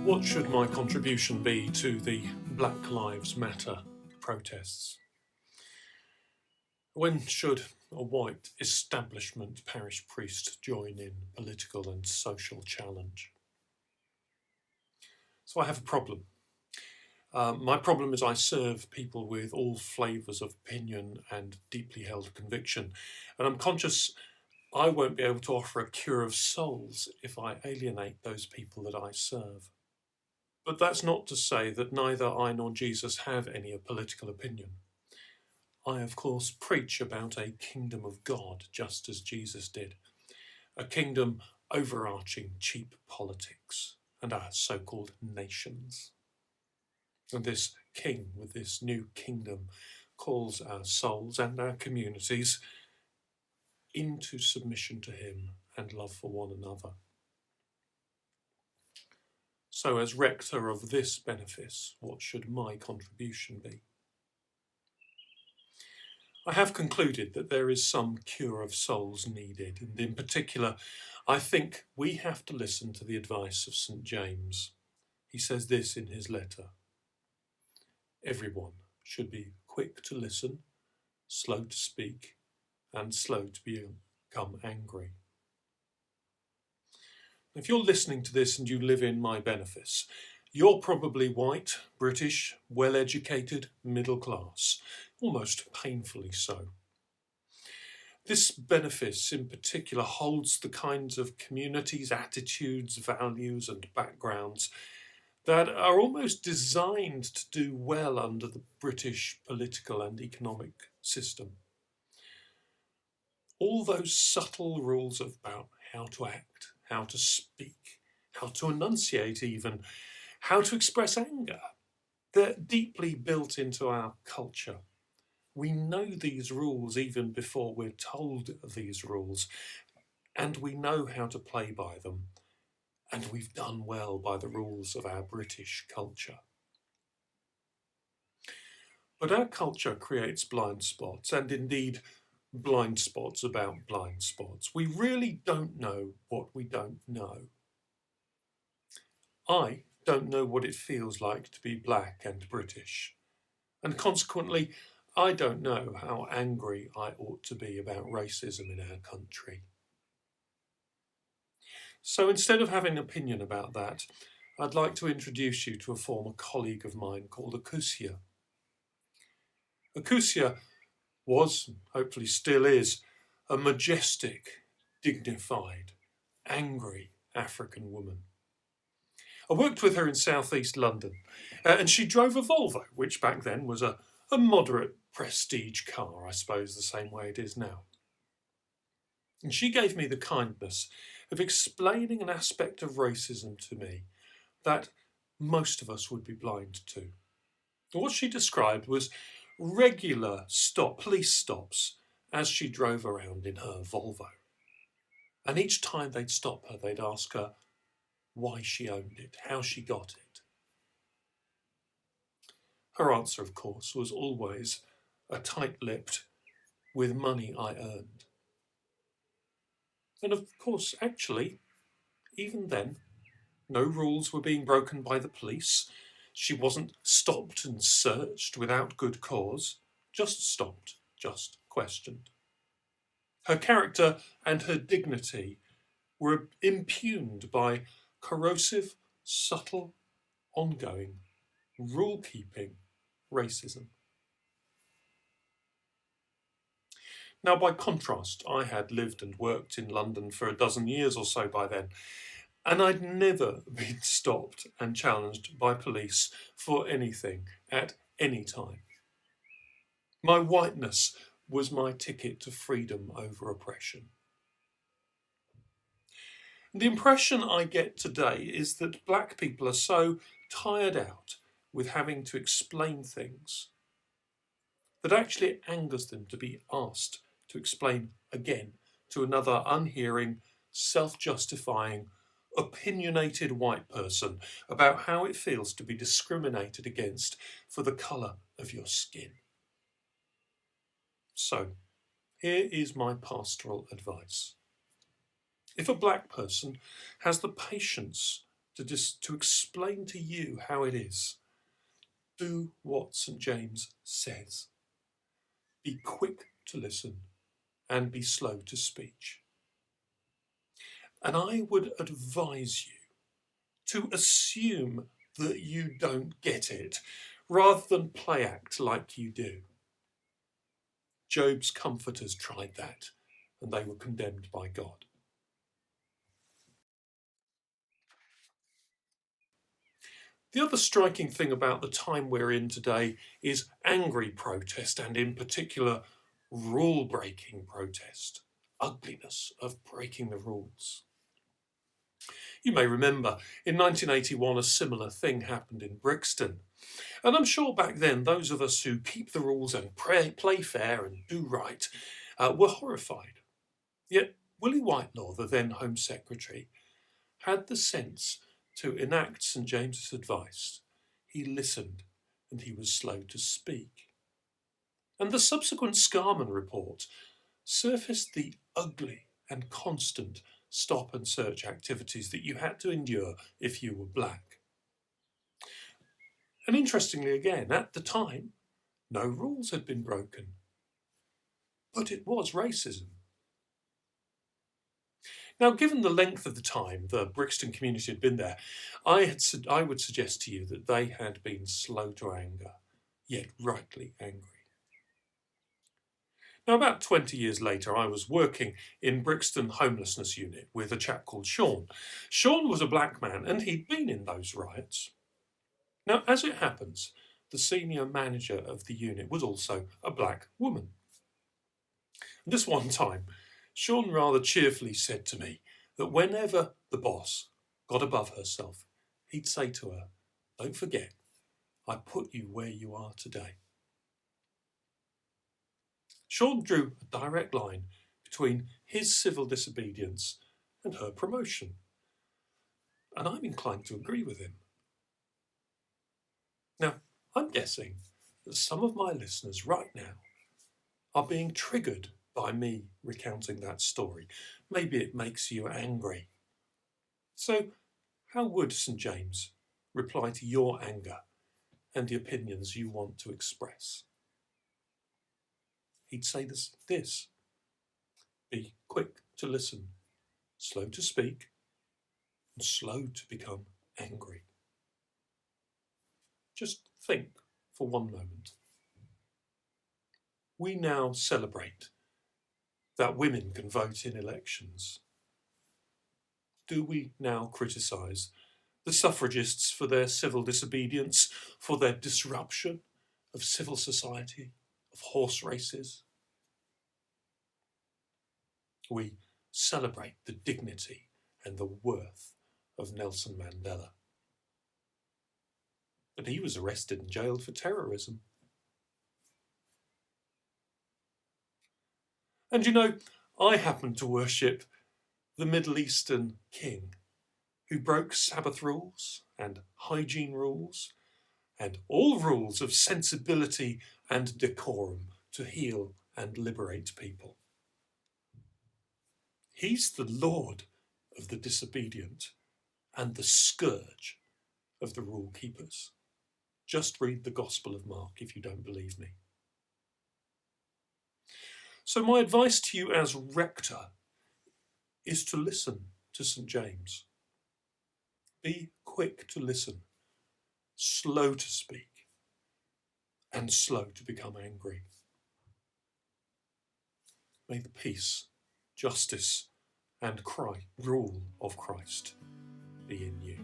What should my contribution be to the Black Lives Matter protests? When should a white establishment parish priest join in political and social challenge? So I have a problem. My problem is I serve people with all flavours of opinion and deeply held conviction, and I'm conscious I won't be able to offer a cure of souls if I alienate those people that I serve. But that's not to say that neither I nor Jesus have any political opinion. I, of course, preach about a kingdom of God, just as Jesus did, a kingdom overarching cheap politics and our so-called nations. And this king with this new kingdom calls our souls and our communities into submission to him and love for one another. So as rector of this benefice, what should my contribution be? I have concluded that there is some cure of souls needed, and in particular, I think we have to listen to the advice of St. James. He says this in his letter: everyone should be quick to listen, slow to speak, and slow to become angry. If you're listening to this and you live in my benefice, you're probably white, British, well-educated, middle class, almost painfully so. This benefice in particular holds the kinds of communities, attitudes, values and backgrounds that are almost designed to do well under the British political and economic system. All those subtle rules about how to act, how to speak, how to enunciate even, how to express anger, they're deeply built into our culture. We know these rules even before we're told these rules, and we know how to play by them, and we've done well by the rules of our British culture. But our culture creates blind spots, and indeed blind spots about blind spots. We really don't know what we don't know. I don't know what it feels like to be black and British, and consequently, I don't know how angry I ought to be about racism in our country. So instead of having an opinion about that, I'd like to introduce you to a former colleague of mine called Akusia. Akusia was, hopefully still is, a majestic, dignified, angry African woman. I worked with her in southeast London, and she drove a Volvo, which back then was a moderate prestige car, I suppose, the same way it is now. And she gave me the kindness of explaining an aspect of racism to me that most of us would be blind to. What she described was regular police stops as she drove around in her Volvo. And each time they'd stop her, they'd ask her why she owned it, how she got it. Her answer, of course, was always a tight-lipped, with money I earned. And of course, actually, even then, no rules were being broken by the police. She wasn't stopped and searched without good cause, just stopped, just questioned. Her character and her dignity were impugned by corrosive, subtle, ongoing, rule-keeping racism. Now, by contrast, I had lived and worked in London for a dozen years or so by then, and I'd never been stopped and challenged by police for anything at any time. My whiteness was my ticket to freedom over oppression. The impression I get today is that black people are so tired out with having to explain things that actually it angers them to be asked to explain again to another unhearing, self-justifying, opinionated white person about how it feels to be discriminated against for the colour of your skin. So, here is my pastoral advice. If a black person has the patience to explain to you how it is. Do what St. James says. Be quick to listen and be slow to speech. And I would advise you to assume that you don't get it rather than play act like you do. Job's comforters tried that and they were condemned by God. The other striking thing about the time we're in today is angry protest, and in particular, rule-breaking protest. Ugliness of breaking the rules. You may remember in 1981 a similar thing happened in Brixton. And I'm sure back then those of us who keep the rules and play fair and do right were horrified. Yet Willie Whitelaw, the then Home Secretary, had the sense to enact St. James's advice. He listened and he was slow to speak. And the subsequent Scarman report surfaced the ugly and constant stop and search activities that you had to endure if you were black. And interestingly again, at the time, no rules had been broken. But it was racism. Now, given the length of the time the Brixton community had been there, I would suggest to you that they had been slow to anger, yet rightly angry. Now, about 20 years later, I was working in Brixton homelessness unit with a chap called Sean. Sean was a black man and he'd been in those riots. Now, as it happens, the senior manager of the unit was also a black woman. And this one time, Sean rather cheerfully said to me that whenever the boss got above herself, he'd say to her, "Don't forget, I put you where you are today." Sean drew a direct line between his civil disobedience and her promotion. And I'm inclined to agree with him. Now, I'm guessing that some of my listeners right now are being triggered by me recounting that story. Maybe it makes you angry. So, how would St. James reply to your anger and the opinions you want to express? He'd say this: be quick to listen, slow to speak, and slow to become angry. Just think for one moment. We now celebrate that women can vote in elections. Do we now criticise the suffragists for their civil disobedience, for their disruption of civil society, of horse races? We celebrate the dignity and the worth of Nelson Mandela. But he was arrested and jailed for terrorism. And you know, I happen to worship the Middle Eastern king who broke Sabbath rules and hygiene rules and all rules of sensibility and decorum to heal and liberate people. He's the Lord of the disobedient and the scourge of the rule keepers. Just read the Gospel of Mark if you don't believe me. So my advice to you as rector is to listen to St. James. Be quick to listen, slow to speak, and slow to become angry. May the peace, justice, and rule of Christ be in you.